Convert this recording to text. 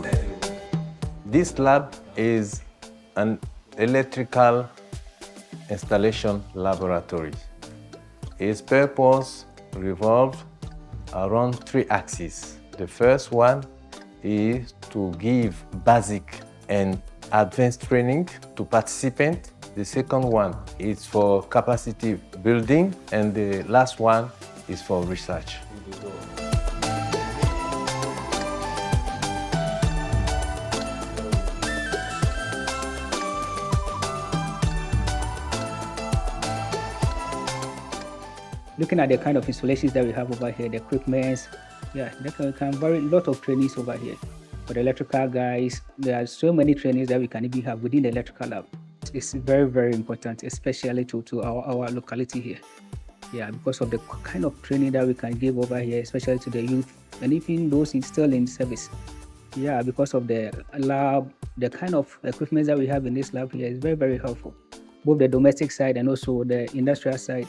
helpful. This lab is an electrical installation laboratory. Its purpose revolves around 3 axes. The first one is to give basic and advanced training to participants. The second one is for capacity building, and the last one is for research. Looking at the kind of installations that we have over here, the equipment, there can vary a lot of trainings over here. For the electrical guys, there are so many trainings that we can even have within the electrical lab. It's very, very important, especially to our locality here. Yeah, because of the kind of training that we can give over here, especially to the youth and even those still in service. Yeah, because of the lab, the kind of equipment that we have in this lab here is very, very helpful. Both the domestic side and also the industrial side.